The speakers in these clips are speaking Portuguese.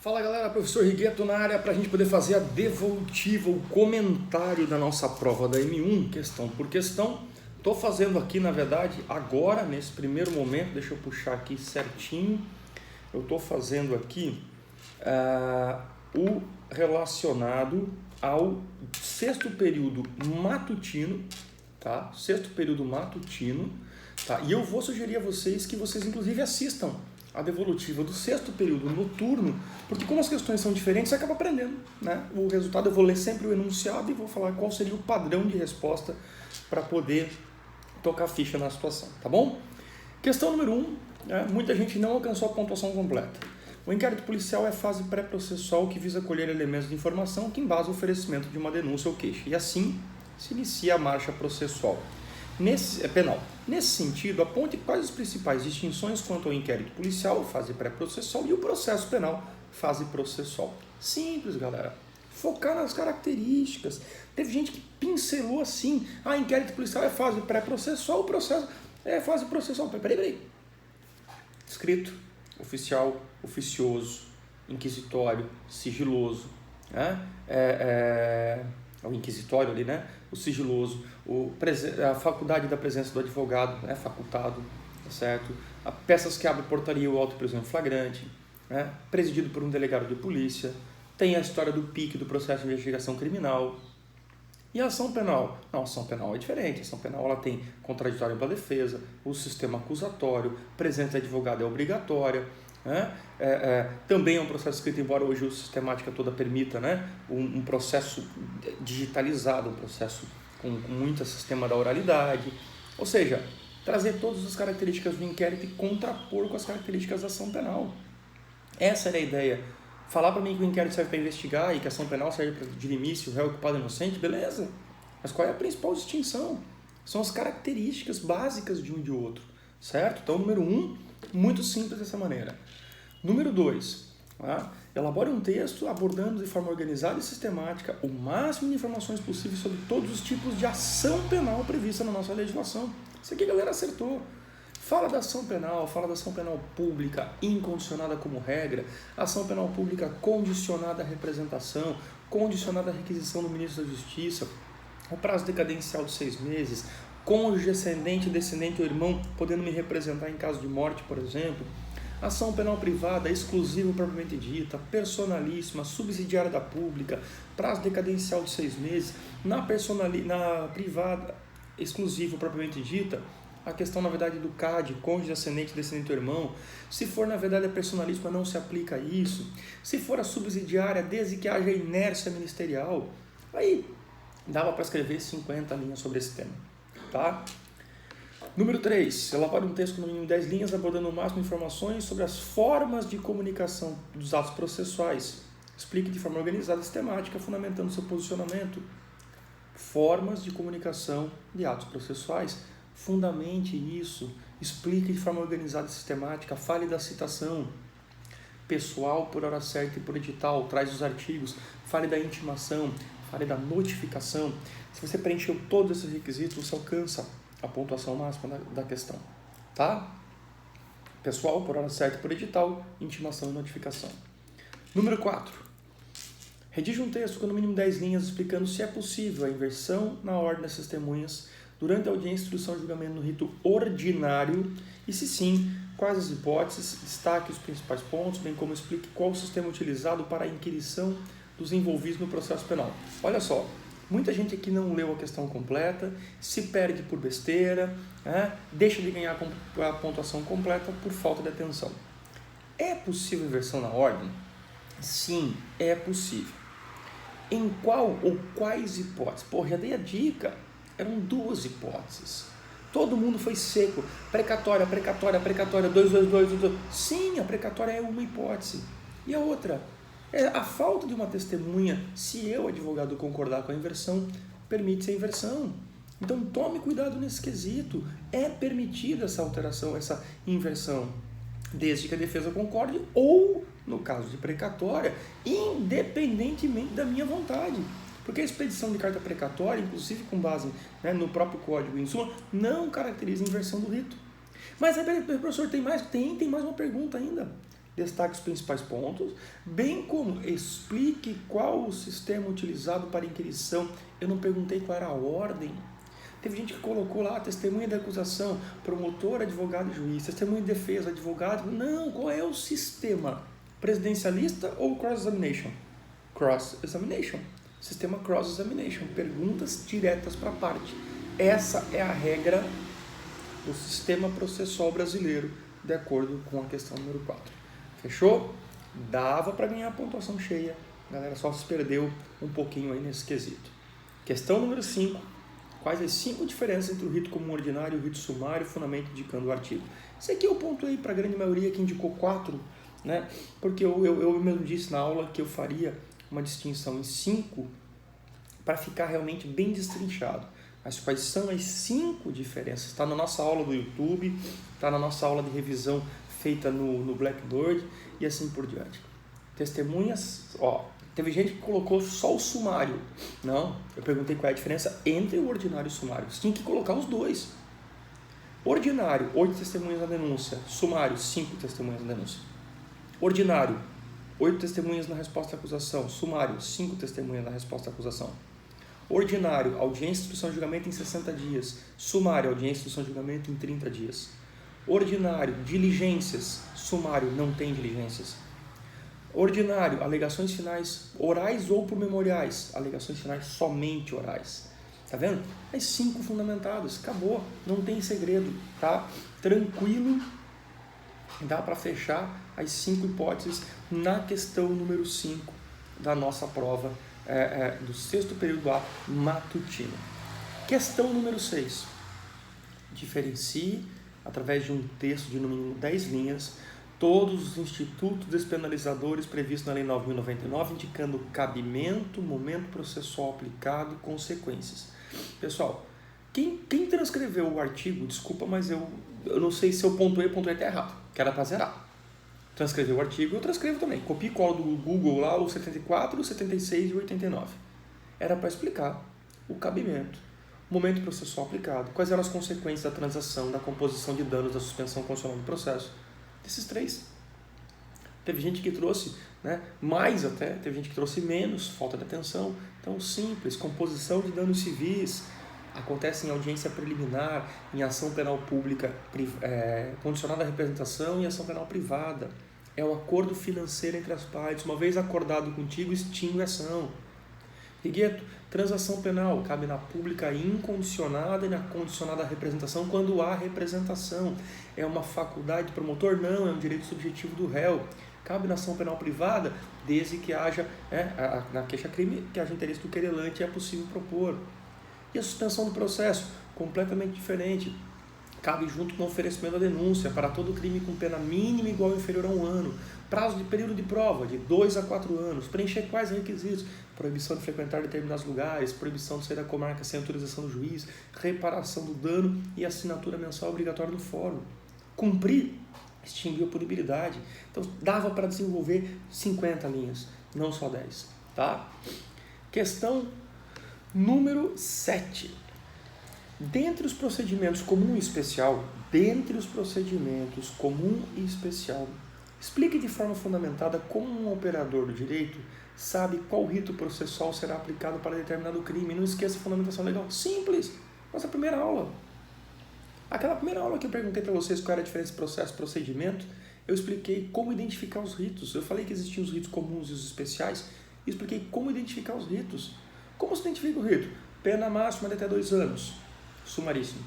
Fala galera, professor Rigueto na área para a gente poder fazer a devolutiva, o comentário da nossa prova da M1, questão por questão. Estou fazendo aqui, na verdade, agora, nesse primeiro momento, deixa eu puxar aqui certinho, eu estou fazendo aqui o relacionado ao sexto período matutino, tá? Sexto período matutino, tá? E eu vou sugerir a vocês que vocês inclusive assistam a devolutiva do sexto período noturno, porque como as questões são diferentes, você acaba aprendendo, né? O resultado eu vou ler sempre o enunciado e vou falar qual seria o padrão de resposta para poder tocar ficha na situação, tá bom? Questão número 1, né? Muita gente não alcançou a pontuação completa. O inquérito policial é a fase pré-processual que visa colher elementos de informação que embasam o oferecimento de uma denúncia ou queixa, e assim se inicia a marcha processual. Penal. Nesse sentido, aponte quais as principais distinções quanto ao inquérito policial, fase pré-processual, e o processo penal, fase processual. Simples, galera. Focar nas características. Teve gente que pincelou assim, inquérito policial é fase pré-processual, o processo é fase processual. Peraí. Escrito, oficial, oficioso, inquisitório, sigiloso, né? O inquisitório ali, né? O sigiloso, a faculdade da presença do advogado, né? Facultado, tá certo? Peças que abrem portaria ou auto-prisão em flagrante, né? Presidido por um delegado de polícia, tem a história do PIC, do processo de investigação criminal. E a ação penal? Não, a ação penal é diferente. A ação penal ela tem contraditório para defesa, o sistema acusatório, presença de advogado é obrigatória, né? Também é um processo escrito, embora hoje a sistemática toda permita, né? Um processo digitalizado, um processo com muito sistema da oralidade, ou seja, trazer todas as características do inquérito e contrapor com as características da ação penal. Essa era a ideia. Falar para mim que o inquérito serve para investigar e que a ação penal serve para dirimir se o réu é culpado ou inocente, beleza, mas qual é a principal distinção? São as características básicas de um e de outro, certo? Então, número 1, muito simples dessa maneira. Número 2, tá? Elabore um texto abordando de forma organizada e sistemática o máximo de informações possíveis sobre todos os tipos de ação penal prevista na nossa legislação. Isso aqui a galera acertou. Fala da ação penal pública incondicionada como regra, ação penal pública condicionada à representação, condicionada à requisição do ministro da Justiça, o prazo decadencial de 6 meses, cônjuge, ascendente, descendente ou irmão podendo me representar em caso de morte, por exemplo, ação penal privada, exclusiva propriamente dita, personalíssima, subsidiária da pública, prazo decadencial de 6 meses, na privada, exclusiva propriamente dita, a questão, na verdade, do CAD, cônjuge, ascendente, descendente ou irmão. Se for, na verdade, a personalíssima, não se aplica a isso. Se for a subsidiária, desde que haja inércia ministerial. Aí, dava para escrever 50 linhas sobre esse tema, tá? Número 3, elabore um texto com no mínimo 10 linhas, abordando o máximo de informações sobre as formas de comunicação dos atos processuais. Explique de forma organizada e sistemática, fundamentando seu posicionamento. Formas de comunicação de atos processuais. Fundamente isso, explique de forma organizada e sistemática, fale da citação pessoal por hora certa e por edital, traz os artigos, fale da intimação, fale da notificação. Se você preencheu todos esses requisitos, você alcança a pontuação máxima da questão, tá? Pessoal por hora certa e por edital, intimação e notificação. Número 4. Redige um texto com no mínimo 10 linhas explicando se é possível a inversão na ordem das testemunhas durante a audiência, instrução e julgamento no rito ordinário e, se sim, quais as hipóteses, destaque os principais pontos, bem como explique qual o sistema utilizado para a inquirição dos envolvidos no processo penal. Olha só, muita gente aqui não leu a questão completa, se perde por besteira, deixa de ganhar a pontuação completa por falta de atenção. É possível inversão na ordem? Sim, é possível. Em qual ou quais hipóteses? Já dei a dica. Eram 2 hipóteses. Todo mundo foi seco. Precatória, 222. Sim, a precatória é uma hipótese. E a outra? É a falta de uma testemunha. Se eu, advogado, concordar com a inversão, permite-se a inversão. Então tome cuidado nesse quesito. É permitida essa alteração, essa inversão, desde que a defesa concorde ou, no caso de precatória, independentemente da minha vontade. Porque a expedição de carta precatória, inclusive com base, né, no próprio código em súmula, não caracteriza inversão do rito. Mas, professor, tem mais uma pergunta ainda. destaque os principais pontos, bem como explique qual o sistema utilizado para inquirição. Eu não perguntei qual era a ordem. Teve gente que colocou lá testemunha da acusação, promotor, advogado e juiz, testemunha de defesa, advogado. Não, qual é o sistema? Presidencialista ou cross-examination? Cross-examination. Sistema cross-examination. Perguntas diretas para a parte. Essa é a regra do sistema processual brasileiro, de acordo com a questão número 4. Fechou? Dava para ganhar a pontuação cheia. A galera só se perdeu um pouquinho aí nesse quesito. Questão número 5. Quais as 5 diferenças entre o rito comum ordinário e o rito sumário, fundamento indicando o artigo? Esse aqui eu pontuei para a grande maioria que indicou 4, né? Porque eu mesmo disse na aula que eu faria uma distinção em 5 para ficar realmente bem destrinchado. Mas quais são as 5 diferenças? Está na nossa aula do YouTube, está na nossa aula de revisão feita no Blackboard e assim por diante. Testemunhas, teve gente que colocou só o sumário. Não, eu perguntei qual é a diferença entre o ordinário e o sumário. Você tinha que colocar os dois. Ordinário, 8 testemunhas na denúncia. Sumário, 5 testemunhas na denúncia. Ordinário, 8 testemunhas na resposta à acusação. Sumário, 5 testemunhas na resposta à acusação. Ordinário, audiência, instrução e julgamento em 60 dias. Sumário, audiência, instrução e julgamento em 30 dias. Ordinário, diligências. Sumário, não tem diligências. Ordinário, alegações finais orais ou por memoriais. Alegações finais somente orais. Tá vendo? As 5 fundamentadas. Acabou. Não tem segredo. Tá? Tranquilo. Dá para fechar as 5 hipóteses na questão número 5 da nossa prova do 6º período A matutino. Questão número 6. Diferencie, através de um texto de no mínimo 10 linhas, todos os institutos despenalizadores previstos na Lei 9.099, indicando cabimento, momento processual aplicado e consequências. Pessoal, quem transcreveu o artigo, desculpa, mas eu não sei se eu pontuei até errado, que era para zerar. Transcreveu o artigo, eu transcrevo também. Copio e colo do Google lá, o 74, o 76 e o 89. Era para explicar o cabimento, o momento processual aplicado, quais eram as consequências da transação, da composição de danos, da suspensão constitucional do processo. Desses 3. Teve gente que trouxe mais até, teve gente que trouxe menos, falta de atenção. Então, simples, composição de danos civis, acontece em audiência preliminar, em ação penal pública condicionada à representação e ação penal privada. É o acordo financeiro entre as partes. Uma vez acordado contigo, extingue a ação. Rigueto, transação penal cabe na pública incondicionada e na condicionada à representação quando há representação. É uma faculdade do promotor? Não, é um direito subjetivo do réu. Cabe na ação penal privada desde que haja, na queixa-crime, que haja interesse do querelante e é possível propor. E a suspensão do processo? Completamente diferente. Cabe junto com o oferecimento da denúncia para todo crime com pena mínima igual ou inferior a 1 ano. Prazo de período de prova de 2 a 4 anos. Preencher quais requisitos? Proibição de frequentar determinados lugares, proibição de sair da comarca sem autorização do juiz, reparação do dano e assinatura mensal obrigatória do fórum. Cumprir, extinguir a punibilidade. Então dava para desenvolver 50 linhas, não só 10. Tá? Questão número 7. Dentre os procedimentos comum e especial, explique de forma fundamentada como um operador do direito sabe qual rito processual será aplicado para determinado crime. Não esqueça a fundamentação legal. Simples. Nossa primeira aula. Aquela primeira aula que eu perguntei para vocês qual era a diferença de processo e procedimento, eu expliquei como identificar os ritos. Eu falei que existiam os ritos comuns e os especiais e expliquei como identificar os ritos. Como se identifica o rito? Pena máxima de até 2 anos. Sumaríssimo.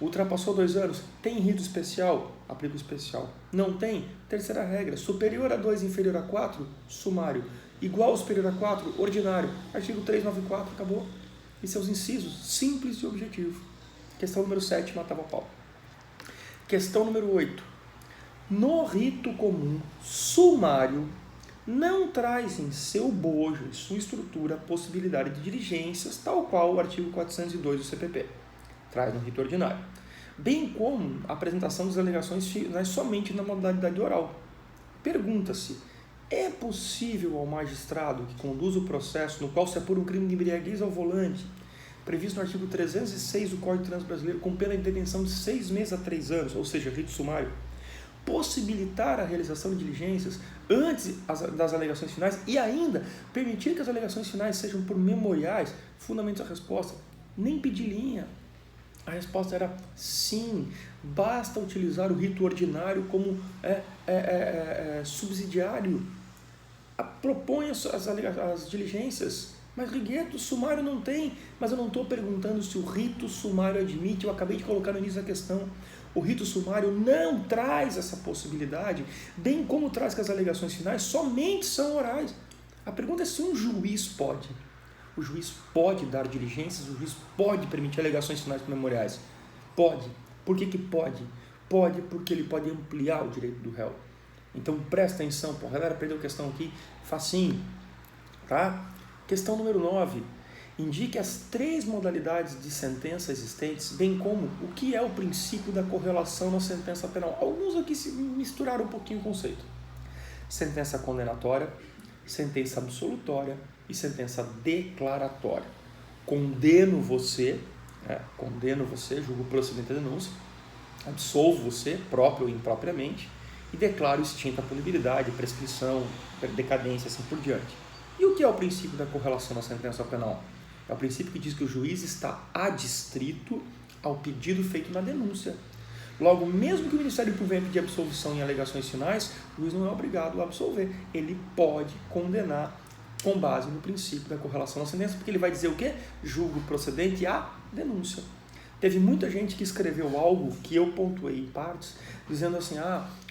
Ultrapassou 2 anos, tem rito especial? Aplica o especial. Não tem? Terceira regra. Superior a 2 e inferior a 4? Sumário. Igual ou superior a 4? Ordinário. Artigo 394, acabou. E seus incisos? Simples e objetivo. Questão número 7, matava pau. Questão número 8. No rito comum, sumário não traz em seu bojo e sua estrutura a possibilidade de diligências, tal qual o artigo 402 do CPP. Traz no rito ordinário. Bem como a apresentação das alegações finais somente na modalidade oral. Pergunta-se, é possível ao magistrado que conduz o processo no qual se apura um crime de embriaguez ao volante, previsto no artigo 306 do Código de Trânsito Brasileiro, com pena de detenção de 6 meses a 3 anos, ou seja, rito sumário, possibilitar a realização de diligências antes das alegações finais e ainda permitir que as alegações finais sejam por memoriais, fundamentos da resposta, nem pedir linha. A resposta era sim, basta utilizar o rito ordinário como subsidiário. Propõe as diligências, mas Righeto, sumário não tem, mas eu não estou perguntando se o rito sumário admite, eu acabei de colocar no início da questão. O rito sumário não traz essa possibilidade, bem como traz que as alegações finais somente são orais. A pergunta é se um juiz pode. O juiz pode dar diligências, o juiz pode permitir alegações finais memoriais. Pode. Por que pode? Pode porque ele pode ampliar o direito do réu. Então presta atenção, pô, a galera perdeu a questão aqui, facinho, tá? Questão número 9. Indique as 3 modalidades de sentença existentes, bem como o que é o princípio da correlação na sentença penal. Alguns aqui se misturaram um pouquinho o conceito. Sentença condenatória, sentença absolutória e sentença declaratória. Condeno você, julgo procedente a denúncia, absolvo você, próprio ou impropriamente, e declaro extinta a punibilidade, prescrição, decadência, assim por diante. E o que é o princípio da correlação na sentença penal? É o princípio que diz que o juiz está adstrito ao pedido feito na denúncia. Logo, mesmo que o Ministério Público venha pedir absolvição em alegações finais, o juiz não é obrigado a absolver. Ele pode condenar com base no princípio da correlação na sentença, porque ele vai dizer o quê? Julgo procedente a denúncia. Teve muita gente que escreveu algo que eu pontuei em partes, dizendo assim,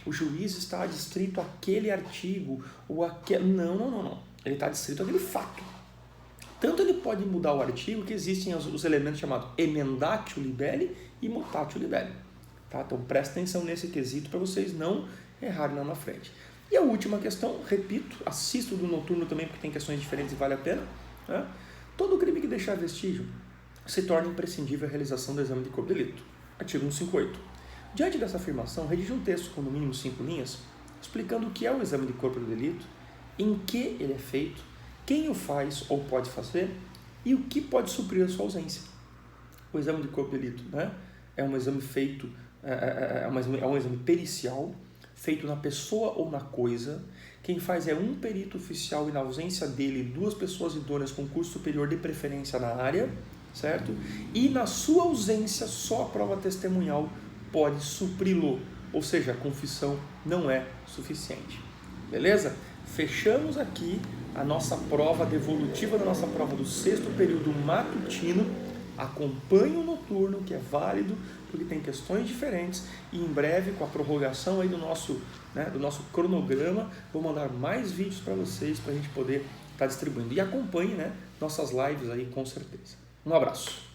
o juiz está adstrito àquele artigo, ou àquele... Não. Ele está adstrito àquele fato. Tanto ele pode mudar o artigo que existem os elementos chamados emendatio libelli e mutatio libelli. Tá? Então presta atenção nesse quesito para vocês não errarem lá na frente. E a última questão, repito, assisto do noturno também porque tem questões diferentes e vale a pena. Né? Todo crime que deixar vestígio se torna imprescindível a realização do exame de corpo de delito. Artigo 158. Diante dessa afirmação, redige um texto com no mínimo 5 linhas, explicando o que é o exame de corpo de delito, em que ele é feito, quem o faz ou pode fazer e o que pode suprir a sua ausência. O exame de corpo de delito, né, é um exame feito, é um exame pericial, feito na pessoa ou na coisa. Quem faz é um perito oficial e na ausência dele 2 pessoas idôneas com curso superior de preferência na área, certo? E na sua ausência só a prova testemunhal pode supri-lo, ou seja, a confissão não é suficiente. Beleza? Fechamos aqui a nossa prova devolutiva da nossa prova do 6º período matutino. Acompanhe o noturno, que é válido, porque tem questões diferentes, e em breve, com a prorrogação aí do nosso cronograma, vou mandar mais vídeos para vocês, para a gente poder estar distribuindo. E acompanhe, nossas lives aí, com certeza. Um abraço.